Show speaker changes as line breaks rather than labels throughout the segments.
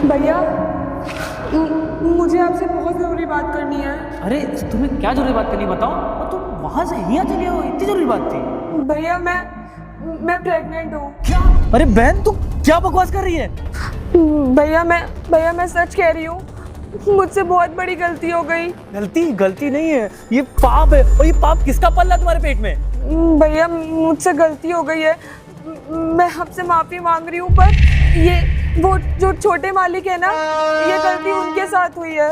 भैया मुझे आपसे बहुत ज़रूरी बात करनी है।
अरे तुम्हें क्या जरूरी बात करनी बताओ। और तुम वहां से यहाँ चले हो, इतनी जरूरी बात थी?
भैया मैं प्रेग्नेंट हूँ।
क्या? अरे बहन तू क्या बकवास कर रही है?
भैया मैं सच कह रही हूँ, मुझसे बहुत बड़ी गलती हो गई।
गलती नहीं है, ये पाप है। और ये पाप किसका पल्ला तुम्हारे पेट में?
भैया मुझसे गलती हो गई है, मैं आपसे माफ़ी मांग रही हूँ, पर ये वो जो छोटे मालिक है ना, ये गलती उनके साथ हुई है।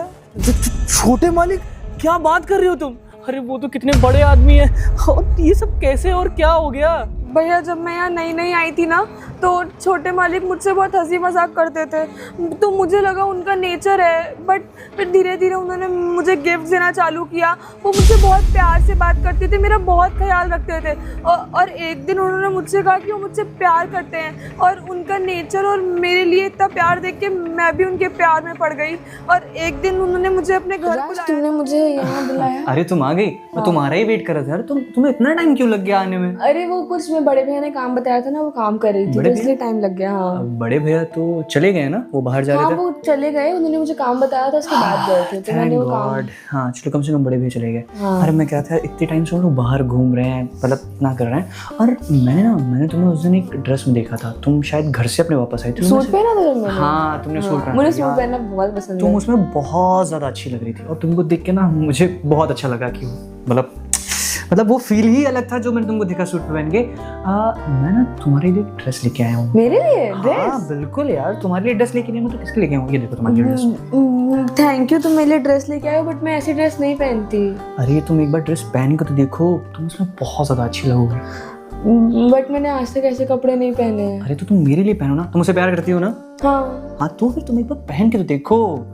छोटे मालिक? क्या बात कर रही हो तुम? अरे वो तो कितने बड़े आदमी हैं। और ये सब कैसे और क्या हो गया?
भैया जब मैं यहाँ नई आई थी ना, तो छोटे मालिक मुझसे बहुत हंसी मजाक करते थे, तो मुझे लगा उनका नेचर है। बट फिर धीरे धीरे उन्होंने मुझे गिफ्ट देना चालू किया। वो मुझसे बहुत प्यार से बात करते थे, मेरा बहुत ख्याल रखते थे। और एक दिन उन्होंने मुझसे कहा कि वो मुझसे प्यार करते हैं, और उनका नेचर और मेरे लिए इतना प्यार देख के मैं भी उनके प्यार में पड़ गई। और एक दिन उन्होंने मुझे अपने घर बुलाया। तुमने मुझे यहाँ बुलाया?
अरे तुम आ गई, मैं तुम्हारा ही वेट कर रहा था यार। तुम्हें इतना टाइम क्यों लग गया आने में?
अरे वो कुछ मैं बड़े भैया ने काम बताया था ना, वो काम कर रही थी, तो इसलिए टाइम लग गया। हाँ
बड़े भैया तो चले गए ना, वो बाहर जा रहे थे।
वो चले गए, उन्होंने मुझे काम बताया था, उसके बाद गए थे, तो मैंने वो काम।
हाँ चलो, कम से कम बड़े भैया चले गए। अरे मैं क्या था, इतने टाइम से हम लोग बाहर घूम रहे हैं, मतलब ना कर रहे हैं। और मैंने तुम्हें उस दिन एक ड्रेस में देखा था, तुम शायद घर से अपने वापस आई थी।
सूट पहना था मैंने?
हाँ तुमने सूट पहना।
मुझे सूट पहनना बहुत पसंद है।
तुम उसमें बहुत ज्यादा अच्छी लग रही थी, और तुमको देख के ना मुझे बहुत अच्छा लगा कि मतलब वो फील ही अलग था जो मैंने तुमको देखा सूट पहन के। मैं ना तुम्हारे लिए ड्रेस लेके आया हूँ।
मेरे लिए ड्रेस?
हाँ बिल्कुल यार, तुम्हारे लिए ड्रेस लेके नहीं, मैं तो किसके लेके आऊँ? ये देखो तुम्हारे लिए ड्रेस।
थैंक यू, तुम मेरे लिए ड्रेस लेके आए हो, बट मैं ऐसी ड्रेस नहीं पहनती।
अरे तुम एक बार ड्रेस पहन कर तो देखो, तुम उसमें बहुत ज्यादा अच्छी लगोगी।
बट मैंने आज तक ऐसे कपड़े नहीं पहने हैं।
अरे तो तुम मेरे लिए पहनो ना, तुम मुझसे प्यार करती हो ना? हाँ तो फिर तुम एक बार पहन के तो देखो।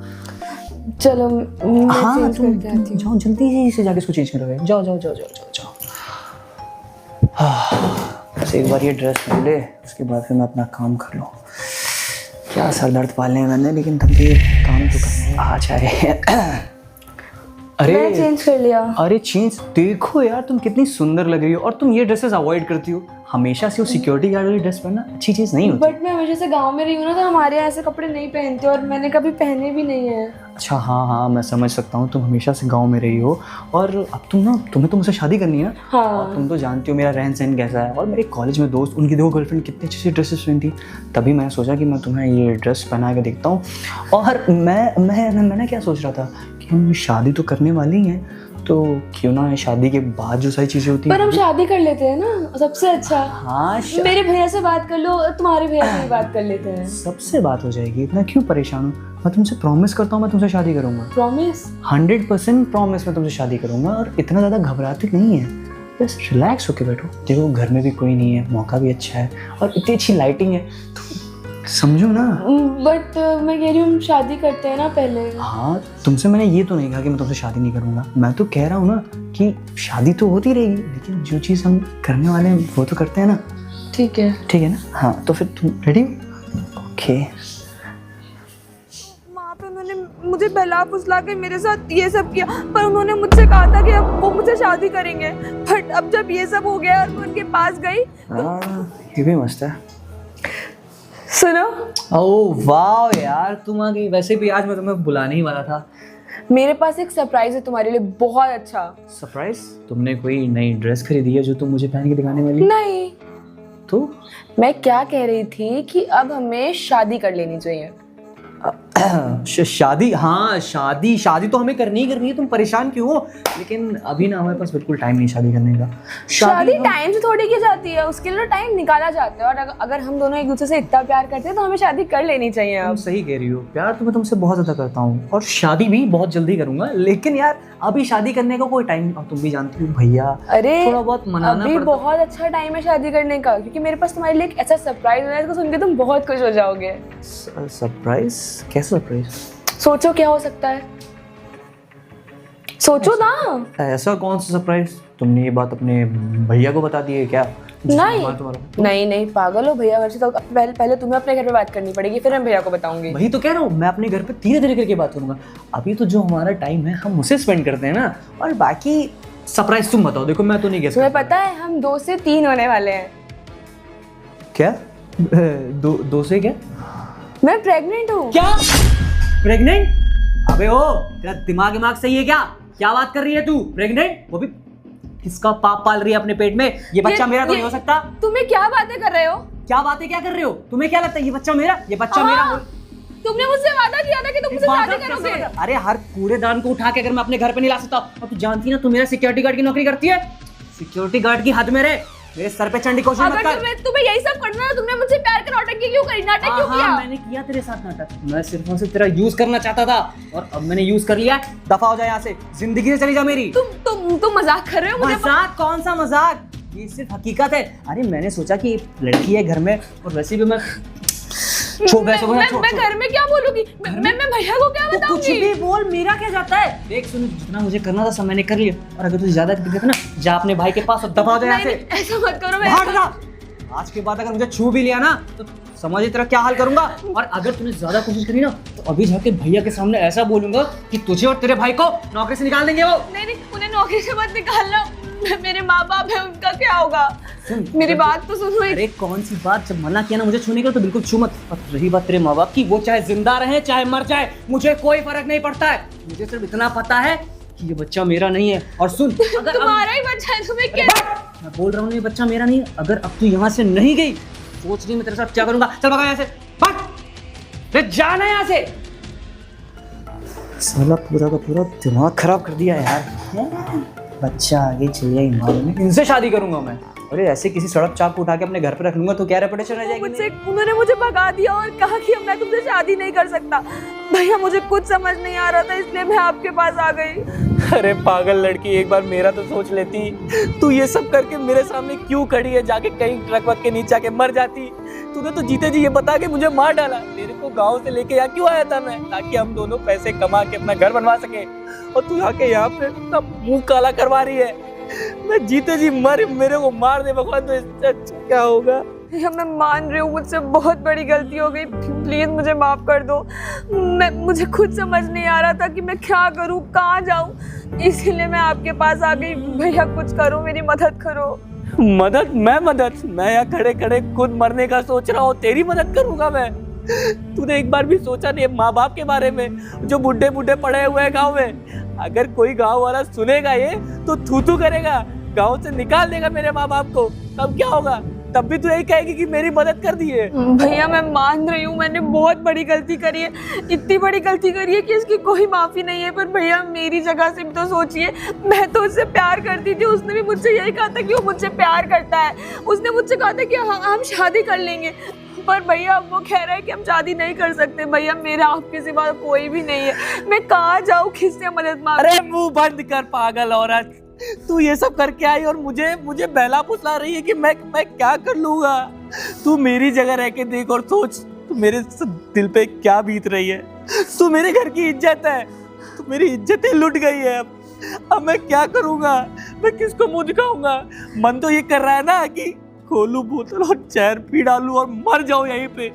चलो मैं चेंज करके आती हूँ।
जाओ जल्दी से जाके इसको चेंज करोगे। जाओ। बस एक बार ये ड्रेस पहन ले, उसके बाद फिर मैं अपना काम कर लूँ। क्या सर दर्द पालने हैं मैंने, लेकिन तब भी काम तो करना आ जाए। अरे
मैं चेंज कर लिया।
अरे चेंज देखो यार, तुम कितनी सुंदर लग रही हो। और तुम ये ड्रेसेस अवॉइड करती हो हमेशा से। वो सिक्योरिटी गार्ड वाली ड्रेस पहनना अच्छी चीज़ नहीं होती।
बट मैं हमेशा से गांव में रही हूँ ना, तो हमारे यहाँ ऐसे कपड़े नहीं पहनते, और मैंने कभी पहने भी नहीं है।
अच्छा हाँ मैं समझ सकता हूँ, तुम हमेशा से गांव में रही हो, और अब तुम्हें तो मुझसे शादी करनी है ना।
हाँ।
और तुम तो जानती हो मेरा रहन सहन कैसा है। और मेरे कॉलेज में दोस्त, उनकी देखो गर्लफ्रेंड कितनी अच्छी ड्रेसेस पहनती, तभी मैंने सोचा कि मैं तुम्हें ये ड्रेस पहना के देखता हूँ। और मैं क्या सोच रहा था कि हम शादी तो करने वाले ही हैं, तो क्यों ना शादी के बाद जो सारी चीज़ें होती हैं।
पर हम शादी कर लेते हैं ना, सबसे अच्छा।
हाँ
मेरे भैया से बात कर लो, तुम्हारे भैया से भी बात कर लेते हैं।
सबसे बात हो जाएगी, इतना क्यों परेशान हो? मैं तुमसे प्रॉमिस करता हूँ, मैं तुमसे शादी करूँगा।
प्रॉमिस?
100% प्रॉमिस, मैं तुमसे शादी करूँगा। और इतना ज़्यादा घबराती नहीं है, बस रिलैक्स होके बैठो। देखो घर में भी कोई नहीं है, मौका भी अच्छा है, और इतनी अच्छी लाइटिंग है, तो समझो ना।
बट मैं कह रही हूँ शादी करते हैं ना पहले।
हाँ तुमसे मैंने ये तो नहीं कहा कि मैं तुमसे शादी नहीं करूँगा। मैं तो कह रहा हूँ ना कि शादी तो होती रहेगी, लेकिन जो चीज़ हम करने वाले हैं वो तो करते हैं ना। ठीक है ना? हाँ तो फिर तुम रेडी हो? ओके।
वहाँ पे उन्होंने मुझे बहला फुसला के मेरे साथ ये सब किया, पर उन्होंने मुझसे कहा था कि अब वो मुझसे शादी करेंगे। बट अब जब ये सब हो गया और मैं उनके पास गई,
ये भी मस्त है।
सुनो,
ओह वाह यार, तुम आ गई। वैसे भी आज मैं तुम्हें बुलाने ही वाला था।
मेरे पास एक सरप्राइज है तुम्हारे लिए, बहुत अच्छा।
सरप्राइज? तुमने कोई नई ड्रेस खरीदी है जो तुम मुझे पहन के दिखाने वाली?
नहीं।
तो
मैं क्या कह रही थी कि अब हमें शादी कर लेनी चाहिए।
शादी? हाँ शादी तो हमें करनी ही करनी है, तुम परेशान क्यों हो? लेकिन अभी ना हमारे पास बिल्कुल टाइम नहीं शादी करने का।
शादी टाइम से थोड़ी की जाती है, उसके लिए टाइम निकाला जाता है। और अगर हम दोनों एक दूसरे से इतना प्यार करते हैं तो हमें शादी कर लेनी चाहिए।
तुम
अब
सही कह रही हो, प्यार तो मैं तुमसे बहुत ज्यादा करता हूँ, और शादी भी बहुत जल्दी करूंगा। लेकिन यार अभी शादी करने का कोई टाइम, तुम भी जानती हो भैया,
अरे
थोड़ा बहुत मनाना
अभी
पड़ता।
बहुत अच्छा टाइम है शादी करने का, क्योंकि मेरे पास तुम्हारे लिए एक ऐसा सरप्राइज है जिसको सुन के तुम बहुत खुश हो जाओगे।
सरप्राइज? कैसा सरप्राइज?
सोचो क्या हो सकता है, सोचो ना।
ऐसा कौन सा सरप्राइज? तुमने ये बात अपने भैया को बता दी है क्या?
नहीं पागल हो, भैया घर से तो पहले तुम्हें अपने घर पे बात करनी पड़ेगी, फिर मैं भैया को बताऊंगी।
वही तो कह रहा हूँ, मैं अपने घर पे धीरे धीरे करके बात करूंगा। अभी तो जो हमारा टाइम है हम उसे स्पेंड करते हैं ना, और बाकी सरप्राइज तुम बताओ। देखो मैं तो नहीं गेस।
तुम्हें पता है हम 2 से 3 होने वाले हैं।
क्या? दो से क्या?
मैं प्रेग्नेंट हूँ।
क्या प्रेग्नेंट? अबे ओ, तेरा दिमाग सही है क्या? क्या बात कर रही है तू? प्रेग्नेंट? वो भी किसका पाप पाल रही है अपने पेट में? ये बच्चा मेरा तो नहीं हो सकता।
तुम्हें क्या बातें कर रहे हो?
क्या बातें क्या कर रहे हो? तुम्हें क्या लगता है ये बच्चा मेरा? ये बच्चा मेरा हो?
तुमने मुझसे वादा किया था कि तुम मुझसे शादी करोगे।
अरे हर कूड़ेदान को उठा के अगर मैं अपने घर पे नहीं ला सकता, और तू जानती है ना तू मेरा सिक्योरिटी गार्ड की नौकरी करती है। सिक्योरिटी गार्ड की हद में रहे, मेरे सर पे चंडी कोशिश मत कर।
तुम्हें यही सब करना है, तुमने मुझसे प्यार का नाटक क्यों करी? नाटक क्यों किया?
मैंने किया तेरे साथ नाटक। मैं सिर्फ और सिर्फ तेरा यूज करना चाहता था, और अब मैंने यूज कर लिया। दफा हो जाए यहाँ से, जिंदगी से चली जा मेरी।
तुम मजाक कर रहे हो? मुझे
मजाक? कौन सा मजाक? ये सिर्फ हकीकत है। अरे मैंने सोचा कि लड़की है घर में, और वैसे भी मैं
घर में क्या बोलूंगी? मैं भैया को क्या बताऊंगी?
कुछ भी बोल, मेरा क्या जाता है? देख सुन, जितना मुझे करना था सब मैंने कर लिया, और अगर तुझे ज्यादा दिक्कत है ना, जा अपने भाई के पास और दफा हो जाए यहाँ से।
ऐसा मत करो।
भाग जा। आज के बाद अगर मुझे छू भी लिया ना तो समझ तेरा क्या हाल करूंगा। और अगर तूने ज्यादा कोशिश करी ना तो अभी जाके भैया के सामने ऐसा बोलूंगा कि तुझे और तेरे भाई को नौकरी से निकाल देंगे वो।
नहीं, उन्हें नौकरी से मत निकालना। मेरे माँ बाप है, उनका क्या होगा? मेरी बात तो सुनो।
अरे कौन सी बात? जब मना किया ना मुझे छूने का तो बिल्कुल छू मत। और रही बात तेरे माँ बाप की, वो चाहे जिंदा रहे चाहे मर जाए, मुझे कोई फर्क नहीं पड़ता है। मुझे सिर्फ इतना पता है कि ये बच्चा मेरा नहीं है। और सुन, अगर
तुम्हारा ही बच्चा है, तुम्हें क्या?
मैं बोल रहा हूँ ये बच्चा मेरा नहीं है। अगर अब तू यहाँ से नहीं गई, सोच रही मैं तेरे साथ क्या करूंगा। चल भाग यहाँ से, भाग, जाना यहाँ से। साला पूरा का पूरा दिमाग खराब कर दिया यार। बच्चा आगे चलिए ईमान, इनसे शादी करूंगा मैं। अरे ऐसे किसी सड़क चाक को उठा के अपने घर पे रख लूंगा तो क्या रेपुटेशन रह जाएगी?
उन्होंने मुझे भगा दिया और कहा कि मैं तुमसे शादी नहीं कर सकता। भैया मुझे कुछ समझ नहीं आ रहा था, इसलिए मैं आपके पास आ गई।
अरे पागल लड़की, एक बार मेरा तो सोच लेती। तू ये सब करके मेरे सामने क्यों खड़ी है? जाके कहीं ट्रक वक के नीचे आके मर जाती। तूने तो जीते जी ये बता के मुझे मार डाला। तेरे को गांव से लेके यहाँ क्यों आया था मैं? ताकि हम दोनों पैसे कमा के अपना घर बनवा सके, और तू आके यहाँ पे अपना मुंह काला करवा रही है। मैं जीते जी मर, मेरे को मार दे भगवान, तो इससे अच्छा क्या होगा?
भैया मैं मान रही हूँ, मुझसे बहुत बड़ी गलती हो गई, प्लीज मुझे माफ कर दो। मुझे खुद समझ नहीं आ रहा था कि मैं क्या करूँ, कहाँ जाऊँ, इसीलिए मैं आपके पास आ गई। भैया कुछ करो, मेरी मदद करो।
मदद? मैं यहाँ खड़े खड़े खुद मरने का सोच रहा हूँ, तेरी मदद करूंगा मैं? तूने एक बार भी सोचा नहीं माँ बाप के बारे में, जो बुढ़े बुढ़े पड़े हुए हैं गाँव में? अगर कोई गाँव वाला सुनेगा ये तो थू करेगा, गाँव से निकाल देगा मेरे माँ बाप को। तब क्या होगा? तब भी तू यही कहेगी कि मेरी मदद कर दी है।
भैया मैं मान रही हूँ, मैंने बहुत बड़ी गलती करी है, इतनी बड़ी गलती करी है कि इसकी कोई माफी नहीं है। पर भैया मेरी जगह से भी तो सोचिए, मैं तो उससे प्यार करती थी, उसने भी मुझसे यही कहा था कि वो मुझसे प्यार करता है। उसने मुझसे कहा था कि हम शादी कर लेंगे, पर भैया अब वो कह रहा है कि हम शादी नहीं कर सकते। भैया मेरा आपके सिवा कोई भी नहीं है, मैं कहाँ जाऊँ, किससे मदद मांगूं?
अरे मुंह बंद कर पागल औरत, तू ये सब करके आई और मुझे बहला फुसला रही है कि मैं क्या कर लूंगा। तू मेरी जगह रह के देख और सोच, तू मेरे दिल पे क्या बीत रही है। तू मेरे घर की इज्जत है, तू मेरी इज्जतें लुट गई है। अब मैं क्या करूंगा? मैं किसको मुंह दिखाऊंगा? मन तो ये कर रहा है ना कि खोलूं बोतल और जहर पी डालूं और मर जाऊं यहीं पे।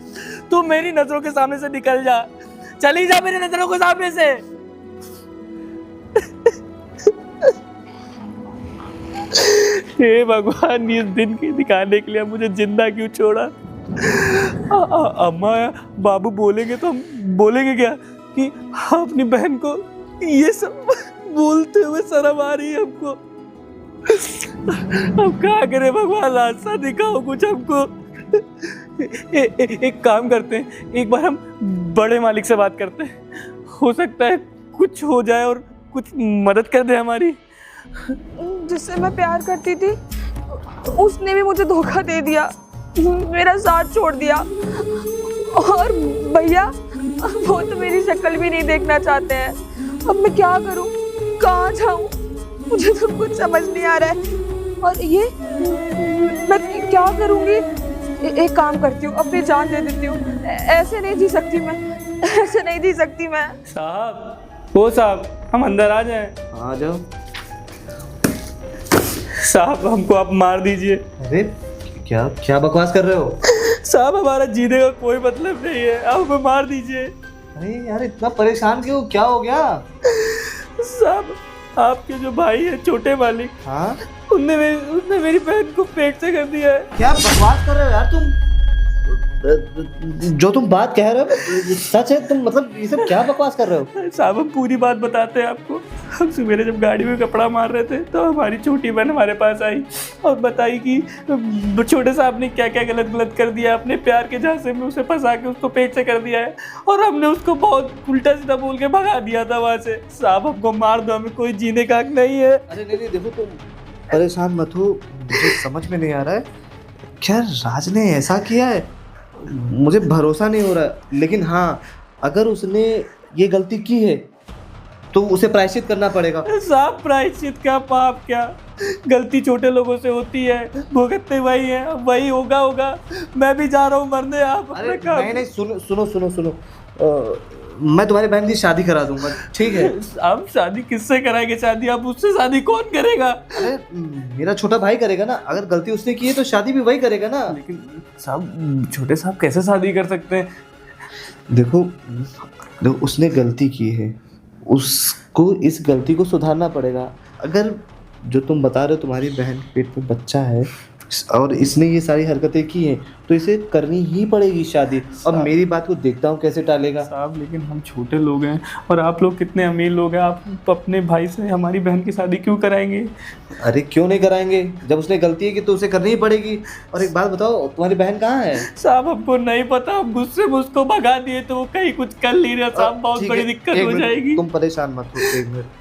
तू मेरी नजरों के सामने से निकल जा, चली जा मेरी नजरों के सामने से। हे भगवान, इस दिन की दिखाने के लिए मुझे जिंदा क्यों छोड़ा? अम्मा बाबू बोलेंगे तो हम बोलेंगे क्या कि अपनी बहन को ये सब बोलते हुए शर्म आ रही है हमको। अब क्या करें भगवान, रास्ता दिखाओ कुछ हमको। एक काम करते हैं, एक बार हम बड़े मालिक से बात करते हैं, हो सकता है कुछ हो जाए और कुछ मदद कर दे हमारी।
जिससे मैं प्यार करती थी उसने भी मुझे धोखा दे दिया, मेरा साथ छोड़ दिया। और भैया वो तो मेरी शक्ल भी नहीं देखना चाहते हैं। अब मैं क्या करूं, कहाँ जाऊं, मुझे तो कुछ समझ नहीं आ रहा है। और ये मैं क्या करूंगी? एक काम करती हूँ, अपनी जान दे देती हूँ। ऐसे नहीं जी सकती मैं, ऐसे नहीं जी सकती मैं।
साहब, वो साहब, हम अंदर आ जाएं।
आ जाओ
साहब, हमको आप मार दीजिए।
अरे क्या क्या बकवास कर रहे हो?
साहब हमारा जीने का कोई मतलब नहीं है, आप हमें मार दीजिए।
अरे यार इतना परेशान क्यों, क्या हो गया?
साहब आपके जो भाई है छोटे मालिक,
हाँ
उसने मेरी बहन को पेट से कर दिया है।
क्या बकवास कर रहे हो यार तुम?
जो तुम बात कह रहे हो सच है? तुम मतलब ये सब क्या बकवास कर रहे हो?
साहब हम पूरी बात बताते हैं आपको। हम सवेरे जब गाड़ी में कपड़ा मार रहे थे तो हमारी छोटी बहन हमारे पास आई और बताई कि छोटे साहब ने क्या क्या गलत कर दिया, अपने प्यार के झांसे में उसे फंसा के उसको पेट से कर दिया है और हमने उसको बहुत उल्टा सीधा बोल के भगा दिया था वहाँ से। साहब हमको मार दो, हमें कोई जीने का हक नहीं है।
अरे नहीं, देखो तुम परेशान मत हो, मुझे समझ में नहीं आ रहा है क्या राज ने ऐसा किया है। मुझे भरोसा नहीं हो रहा, लेकिन हाँ अगर उसने ये गलती की है तो उसे प्रायश्चित करना पड़ेगा।
साहब प्रायश्चित क्या, पाप क्या, गलती छोटे लोगों से होती है, भुगतते वही है, वही होगा। मैं भी जा रहा हूँ मरने, आप अपने काम।
नहीं, सुनो मैं तुम्हारी बहन की शादी करा दूंगा, ठीक है?
आप शादी किससे कराएंगे? शादी आप उससे शादी कौन करेगा?
अरे मेरा छोटा भाई करेगा ना, अगर गलती उसने की है तो शादी भी वही करेगा ना।
लेकिन साहब छोटे साहब कैसे शादी कर सकते हैं?
देखो उसने गलती की है, उसको इस गलती को सुधारना पड़ेगा। अगर जो तुम बता रहे हो तुम्हारी बहन के पेट में बच्चा है और इसने ये सारी हरकतें की हैं तो इसे करनी ही पड़ेगी शादी। और मेरी बात को देखता हूँ कैसे टालेगा।
साहब लेकिन हम छोटे लोग हैं और आप लोग कितने अमीर लोग हैं, आप अपने भाई से हमारी बहन की शादी क्यों कराएंगे?
अरे क्यों नहीं कराएंगे, जब उसने गलती की तो उसे करनी ही पड़ेगी। और एक बात बताओ, तुम्हारी बहन कहाँ है?
साहब हमको नहीं पता, हम गुस्से में उसको भगा दिए तो वो कहीं कुछ कर नहीं रहा साहब, बहुत
ठीक
बड़ी
है,
दिक्कत
एक
हो
मिनट,
जाएगी।
तुम परेशान मत हो, एक मिनट।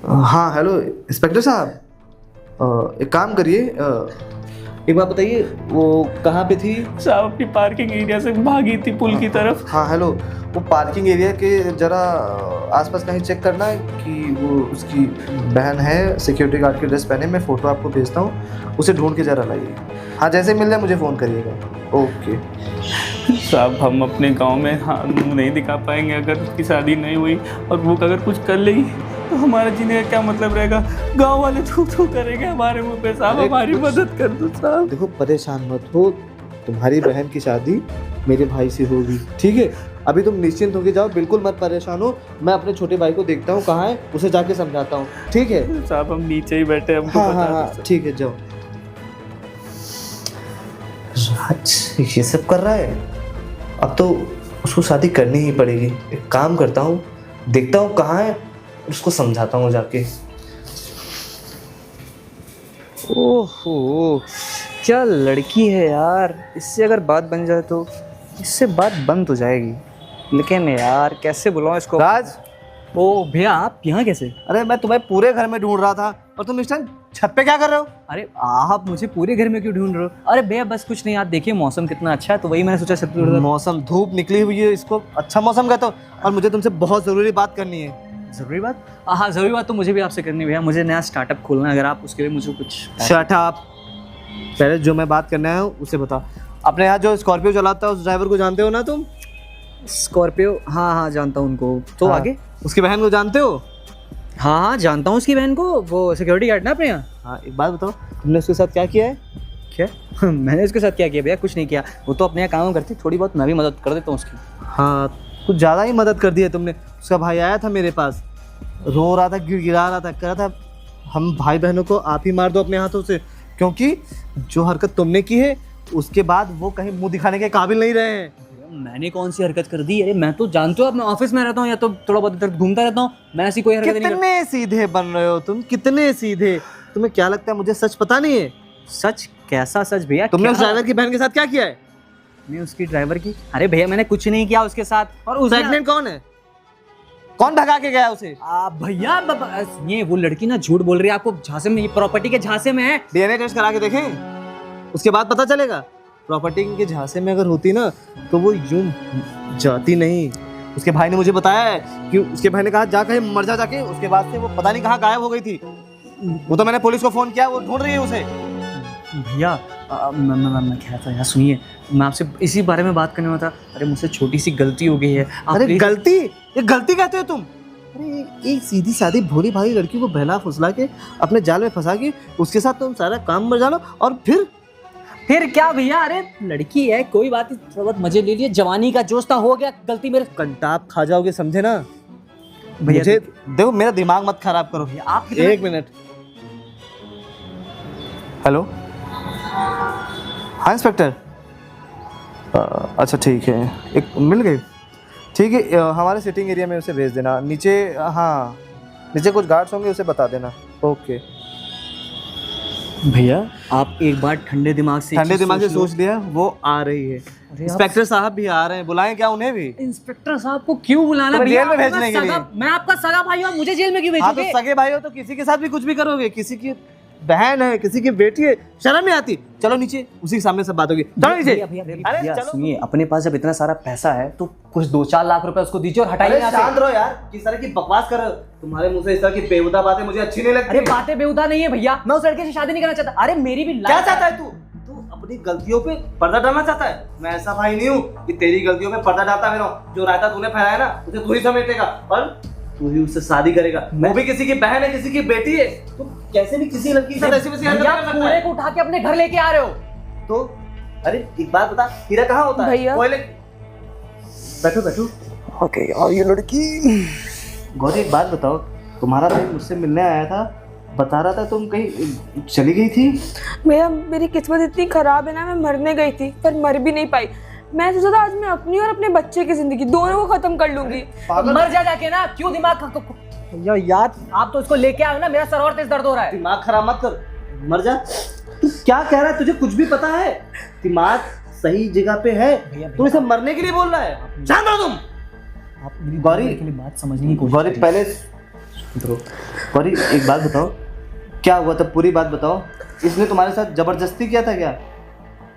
हाँ हेलो इंस्पेक्टर साहब, एक काम करिए, एक बात बताइए वो कहाँ पे थी?
साहब अपनी पार्किंग एरिया से भागी थी पुल की तरफ।
हाँ हेलो, वो पार्किंग एरिया के जरा आसपास कहीं चेक करना है कि वो उसकी बहन है, सिक्योरिटी गार्ड की ड्रेस पहने। मैं फ़ोटो आपको भेजता हूँ, उसे ढूंढ के ज़रा लाइए। हाँ जैसे मिल जाए मुझे फ़ोन करिएगा। ओके
साहब हम अपने गांव में हाँ मुँह नहीं दिखा पाएंगे अगर उसकी शादी नहीं हुई, और वो अगर कुछ कर लेगी तो हमारा जीने का क्या मतलब रहेगा? गांव वाले थू करेंगे हमारे मुंह पे। साहब हमारी मदद कर दो साहब।
देखो परेशान मत हो, तुम्हारी बहन की शादी मेरे भाई से होगी, ठीक है? अभी तुम निश्चिंत होके जाओ, बिल्कुल मत परेशान हो। मैं अपने छोटे भाई को देखता हूँ कहाँ है, उसे जाके समझाता हूँ, ठीक है?
साहब हम नीचे ही बैठे, हमको
हाँ, ठीक है, जाओ। राज ये सब कर रहा है, अब तो उसको शादी करनी ही पड़ेगी। एक काम करता हूँ, देखता हूँ कहाँ है, उसको समझाता हूँ जाके।
ओहो क्या लड़की है यार, इससे अगर बात बन जाए तो इससे बात बन तो जाएगी, लेकिन यार कैसे बुलाऊं इसको?
राज,
ओ भैया आप यहाँ कैसे?
अरे मैं तुम्हें पूरे घर में ढूंढ रहा था और तुम इस टाइम छत पे क्या कर रहे हो?
अरे आप मुझे पूरे घर में क्यों ढूंढ रहे हो? अरे भैया बस कुछ नहीं, आप देखिए मौसम कितना अच्छा है तो वही मैंने सोचा छत पे ढूंढ रहा था।
मौसम, धूप निकली हुई है, इसको अच्छा मौसम कहते हो। और मुझे तुमसे बहुत ज़रूरी बात करनी है।
जरूरी बात? हाँ जरूरी बात तो मुझे भी आपसे करनी है भैया, मुझे नया स्टार्टअप खोलना है, अगर आप उसके लिए मुझे कुछ।
शट अप, पहले जो मैं बात करना है उसे बता। अपने यहाँ जो स्कॉर्पियो चलाता है उस ड्राइवर को जानते हो ना तुम?
स्कॉर्पियो? हाँ जानता हूँ उनको। तो
हाँ।
आगे?
उसकी बहन को जानते हो?
हाँ जानता हूँ उसकी बहन को, वो सिक्योरिटी गार्ड ना अपने यहाँ।
हाँ एक बात बताओ, तुमने उसके साथ क्या किया है?
क्या? मैंने उसके साथ क्या किया भैया? कुछ नहीं किया, वो तो अपने यहाँ काम करती, थोड़ी बहुत मैं भी मदद कर देता हूँ उसकी।
हाँ कुछ ज़्यादा ही मदद कर दी है तुमने। उसका भाई आया था मेरे पास, रो रहा था, गिड़गिड़ा रहा था, कह रहा था हम भाई बहनों को आप ही मार दो अपने हाथों से, क्योंकि जो हरकत तुमने की है उसके बाद वो कहीं मुंह दिखाने के काबिल नहीं रहे हैं।
मैंने कौन सी हरकत कर दी? अरे मैं तो जानते हो अपने ऑफिस में रहता हूँ या तो थोड़ा बहुत इधर घूमता रहता हूँ, मैं ऐसी कोई हरकत नहीं करता।
कितने सीधे बन रहे हो तुम, कितने सीधे। तुम्हें क्या लगता है मुझे सच पता नहीं है?
सच? कैसा सच भैया?
तुमने उस
क्या?
ड्राइवर की बहन के साथ क्या किया है?
मैं उसकी ड्राइवर की? अरे भैया मैंने कुछ नहीं किया उसके साथ। और उसने
प्रेग्नेंट कौन है? कौन भगा के गया उसे?
भैया ये वो लड़की ना झूठ बोल रही है, आपको झांसे में, ये प्रॉपर्टी के झांसे में है।
डीएनए टेस्ट करा के देखें, उसके बाद पता चलेगा। प्रॉपर्टी के झांसे में अगर होती ना तो वो यूं जाती नहीं। उसके भाई ने मुझे बताया है कि उसके भाई ने कहा जा कहीं मर जा जाके, उसके बाद से वो पता नहीं कहाँ गायब हो गई थी। वो तो मैंने पुलिस को फोन किया, वो ढूंढ रही है उसे।
भैया मैं क्या था यार, सुनिए मैं आपसे इसी बारे में बात करने वाला था। अरे मुझसे छोटी सी गलती हो गई है।
अरे गलती? ये गलती कहते हो तुम? अरे एक सीधी सादी भोली भाली लड़की को बहला फुसला के अपने जाल में फंसा के उसके साथ तुम सारा काम मर जानो, और
फिर क्या भैया? अरे लड़की है, कोई बात नहीं, थोड़ा बहुत मजे ले लिए, जवानी का जोश था, हो गया गलती मेरे।
कंटाप खा जाओगे, समझे ना?
भैया
मुझे देखो, मेरा दिमाग मत खराब करो।
आप
एक मिनट। हेलो हाँ इंस्पेक्टर, अच्छा ठीक है, एक मिल गई। ठीक है, हमारे सिटिंग एरिया में उसे भेज देना। नीचे, हाँ नीचे कुछ गार्ड्स होंगे, उसे बता देना। ओके
भैया आप एक बार ठंडे दिमाग से
सोच लिया, वो आ रही है। इंस्पेक्टर साहब भी आ रहे हैं, बुलाएं क्या उन्हें भी?
इंस्पेक्टर साहब को क्यों बुलाना
तो
भैया?
जेल में भेजने के लिए।
मैं आपका सगा भाई हूँ, मुझे जेल में क्यों
हाँ तो
भेजोगे?
सगे भाई हो तो किसी के साथ भी कुछ भी करोगे, किसी की बहन है, किसी की बेटी है, शर्म नहीं आती? चलो नीचे, उसी के सामने सब बात होगी। चलो नीचे। अरे
भैया
चलो,
सुनिए, अपने पास जब इतना सारा पैसा है तो कुछ 2-4 लाख रुपए उसको दीजिए और हटाइए
अरे
यहाँ
शांत
से।
रहो यार, किस तरह की बकवास कर रहे हो? तुम्हारे मुंह से इस तरह की बेहुदा बातें मुझे अच्छी नहीं लगती।
अरे बातें बेहुदा नहीं है भैया, मैं उस लड़के से शादी नहीं करना चाहता। अरे मेरी भी
क्या
life
चाहता है तू? तू अपनी गलतियों पे पर्दा डालना चाहता है? मैं ऐसा भाई नहीं हूँ कि तेरी गलतियों पे पर्दा डालता फिरूं। जो रायता तूने फैलाया ना, उसे तू ही समेटेगा और तू ही उससे शादी करेगा। वो भी किसी की बहन है, किसी की बेटी है। तू कैसे भी किसी लड़की के साथ ऐसी वैसी हरकतें
भैया,
कर सकता
पूरे
है?
को उठा के अपने घर लेके आ रहे हो।
तो अरे एक बात बता, हीरा कहाँ होता है?
भैया।
कोयले। बैठो बैठो।
ओके यार ये लड़की।
गौरी एक बात बताओ, तुम्हारा भाई मुझसे मिलने आया था, बता रहा था तुम कहीं चली गई थी।
भैया मेरी किस्मत इतनी खराब है ना, मैं मरने गई थी पर मर भी नहीं पाई। मैं सोचा था आज मैं अपनी और अपने बच्चे की जिंदगी दोनों को खत्म कर लूंगी।
मर जा जाके ना, क्यों दिमाग भैया यार आप तो इसको लेके आए हो ना, मेरा सर और तेज दर्द हो रहा है।
दिमाग खराब मत कर, मर जा। तू क्या कह रहा है? तुझे कुछ भी पता है? दिमाग सही जगह पे है, तू इसे मरने के लिए बोल रहा है? शांत रहो तुम।
आप मेरी
गौरी
के लिए बात समझने की कोशिश
गौरी
करिए।
पहले गौरी एक बात बताओ, क्या हुआ था? पूरी बात बताओ। इसने तुम्हारे साथ जबरदस्ती किया था क्या?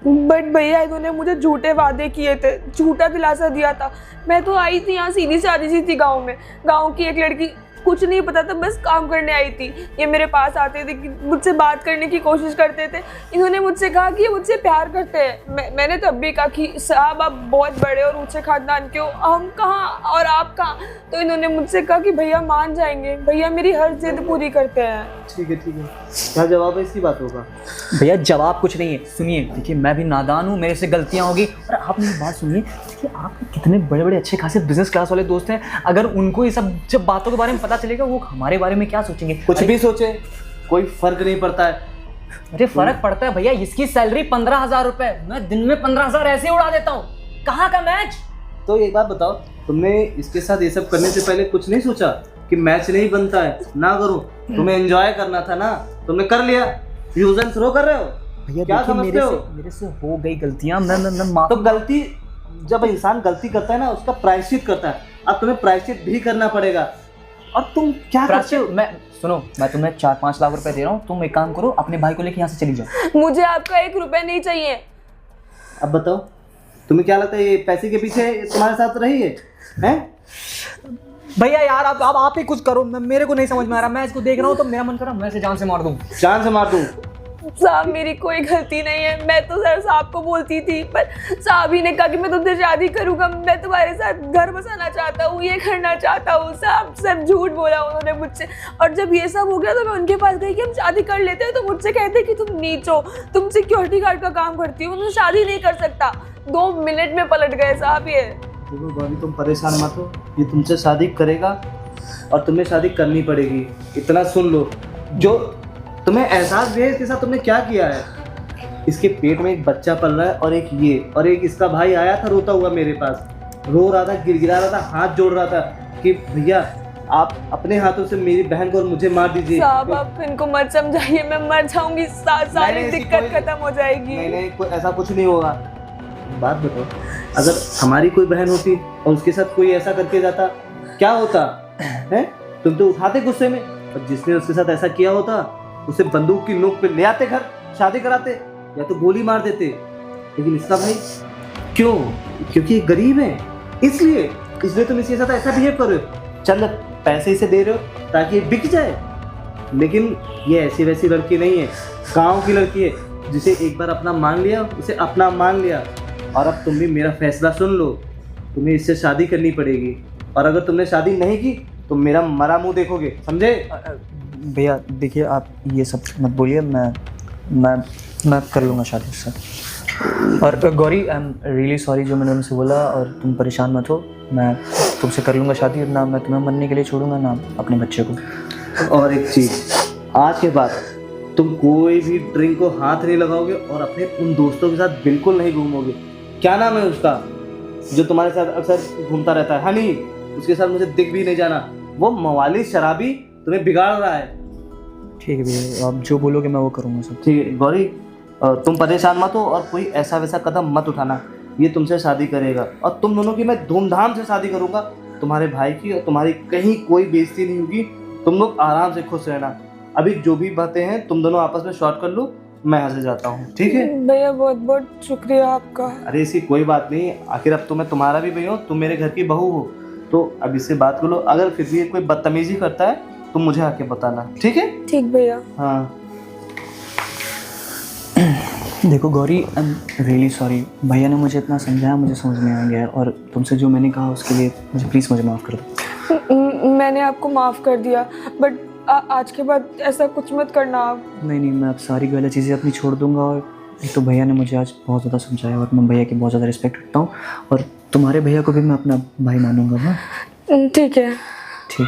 बट भैया इन्होंने मुझे झूठे वादे किए थे, झूठा दिलासा दिया था। मैं तो आई थी यहाँ सीधी सादी सी थी गांव में, गांव की एक लड़की, कुछ नहीं पता था, बस काम करने आई थी। ये मेरे पास आते थे कि मुझसे बात करने की कोशिश करते थे। इन्होंने मुझसे कहा कि ये मुझसे प्यार करते हैं। मैंने तब भी कहा कि साहब आप बहुत बड़े और ऊंचे खानदान के हो, हम कहाँ और आप कहाँ। तो इन्होंने मुझसे कहा कि भैया मान जाएंगे, भैया मेरी हर जिद पूरी करते हैं।
ठीक है, क्या जवाब है इसकी बातों का?
भैया जवाब कुछ नहीं है। सुनिए, देखिए मैं भी नादान हूँ, मेरे से गलतियाँ होगी। और आप मेरी बात सुनिए, देखिए आपके कितने बड़े बड़े अच्छे खासे बिजनेस क्लास वाले दोस्त हैं। अगर उनको ये सब जब बातों के बारे में पता चलेगा, वो हमारे बारे में क्या सोचेंगे?
कुछ भी सोचे, कोई फर्क नहीं पड़ता है।
अरे फर्क पड़ता है भैया, इसकी सैलरी 15,000 रुपए, मैं दिन में 15,000 ऐसे उड़ा देता हूँ। कहाँ का मैच?
तो एक बात बताओ, तुमने इसके साथ ये सब करने से पहले कुछ नहीं सोचा कि मैच नहीं बनता है, ना करो? तुम्हें एंजॉय करना था ना, तुमने कर लिया। यूज एंड थ्रो कर रहे हो
भैया
क्या
देखिए,
समझते हो?
मेरे से हो गई गलतियां, मैं माफ।
तो गलती, जब इंसान गलती करता है ना, उसका प्रायश्चित करता है। अब तुम्हें प्रायश्चित भी करना पड़ेगा। और तुम क्या करते हो?
मैं सुनो, मैं तुम्हें 4-5 लाख रुपए दे रहा हूँ, तुम एक काम करो, अपने भाई को लेके यहाँ से चली जाओ।
मुझे आपका 1 रुपया नहीं चाहिए।
अब बताओ, तुम्हें क्या लगता है ये पैसे के पीछे तुम्हारे साथ रही है? हैं?
भैया यार आप ही कुछ करो, मेरे को नहीं समझ में आ रहा। मैं इसको देख रहा हूँ तो मेरा मन कर रहा है मैं इसे जान से मार दूँ।
जान से मार दूँ?
साहब मेरी कोई गलती नहीं है, मैं तो सर साहब को बोलती थी, पर साहब ही ने कहा कि मैं तुमसे शादी करूंगा, मैं तुम्हारे साथ घर बसाना चाहता हूँ, ये करना चाहता हूँ। साहब सब झूठ बोला उन्होंने मुझसे। और जब ये सब हो गया तो मैं उनके पास गई कि हम शादी कर लेते हैं, तो मुझसे कहते कि तुम नीच हो, तुम सिक्योरिटी गार्ड का काम करती हो, तुम शादी नहीं कर सकता। 2 मिनट में पलट गए साहब ये।
देखो गौरी, तुम परेशान मत हो, ये तुमसे शादी करेगा और तुम्हें शादी करनी पड़ेगी। इतना सुन लो, जो तुम्हें एहसास भी है इसके साथ तुमने क्या किया है। इसके पेट में एक बच्चा पल रहा है, और एक ये, और एक इसका भाई आया था रोता हुआ मेरे पास, रो रहा था, गिड़गिड़ा रहा था, हाथ जोड़ रहा था कि भैया आप अपने हाथों से मेरी बहन को और मुझे मार दीजिए।
साहब आप इनको मत समझाइए, मैं मर जाऊंगी, सारी
नहीं,
दिक्कत खत्म हो जाएगी।
नहीं, ऐसा कुछ नहीं होगा। बात बताओ, अगर हमारी कोई बहन होती और उसके साथ कोई ऐसा करके जाता, क्या होता है? तुम तो उठाते गुस्से में, और जिसने उसके साथ ऐसा किया होता उसे बंदूक की नोक पे ले आते, घर शादी कराते, या तो गोली मार देते। लेकिन इसका भाई क्यों? क्योंकि ये गरीब है, इसलिए तुम इसके साथ ऐसा बिहेव कर रहे हो। चंद पैसे इसे दे रहे हो ताकि ये बिक जाए। लेकिन ये ऐसी वैसी लड़की नहीं है, गांव की लड़की है, जिसे एक बार अपना मान लिया, उसे अपना मान लिया। और अब तुम भी मेरा फैसला सुन लो, तुम्हें इससे शादी करनी पड़ेगी। और अगर तुमने शादी नहीं की तो मेरा मरा मुंह देखोगे, समझे?
भैया देखिए आप ये सब मत बोलिए, मैं कर लूँगा शादी उससे। और Gauri I am really sorry जो मैंने उनसे बोला, और तुम परेशान मत हो, मैं तुमसे कर लूँगा शादी। ना मैं तुम्हें मरने के लिए छोड़ूंगा, ना अपने बच्चे को।
और एक चीज़, आज के बाद तुम कोई भी ड्रिंक को हाथ नहीं लगाओगे और अपने उन दोस्तों के साथ बिल्कुल नहीं घूमोगे। क्या नाम है उसका जो तुम्हारे साथ अक्सर घूमता रहता है? हनी, उसके साथ मुझे दिख भी नहीं जाना। वो मवाली शराबी तुम्हें बिगाड़ रहा है।
ठीक है भैया, आप जो बोलोगे मैं वो करूँगा सब।
ठीक है गौरी, तुम परेशान मत हो और कोई ऐसा वैसा कदम मत उठाना। ये तुमसे शादी करेगा और तुम दोनों की मैं धूमधाम से शादी करूंगा। तुम्हारे भाई की और तुम्हारी कहीं कोई बेइज्जती नहीं होगी। तुम लोग आराम से खुश रहना। अभी जो भी बातें हैं तुम दोनों आपस में शॉर्ट कर लो, मैं यहाँ से जाता हूँ। ठीक है
भैया बहुत बहुत शुक्रिया आपका।
अरे ऐसी कोई बात नहीं, आखिर अब तो मैं तुम्हारा भी भाई हूँ, तुम मेरे घर की बहू हो। तो अब इससे बात कर लो। अगर फिर भी कोई बदतमीजी करता है तुम मुझे आके बताना, ठीक है?
ठीक भैया।
हाँ
देखो Gauri, I am really sorry. भैया ने मुझे इतना समझाया, मुझे समझ में आ गया है, और तुमसे जो मैंने कहा उसके लिए मुझे प्लीज़ मुझे माफ़ कर दो।
मैंने आपको माफ़ कर दिया, बट आज के बाद ऐसा कुछ मत करना आप।
नहीं, मैं अब सारी गलत चीज़ें अपनी छोड़ दूंगा। और एक तो भैया ने मुझे आज बहुत ज़्यादा समझाया और मैं भैया की बहुत ज़्यादा रिस्पेक्ट करता हूँ, और तुम्हारे भैया को भी मैं अपना भाई मानूंगा। हाँ
ठीक है।
ठीक।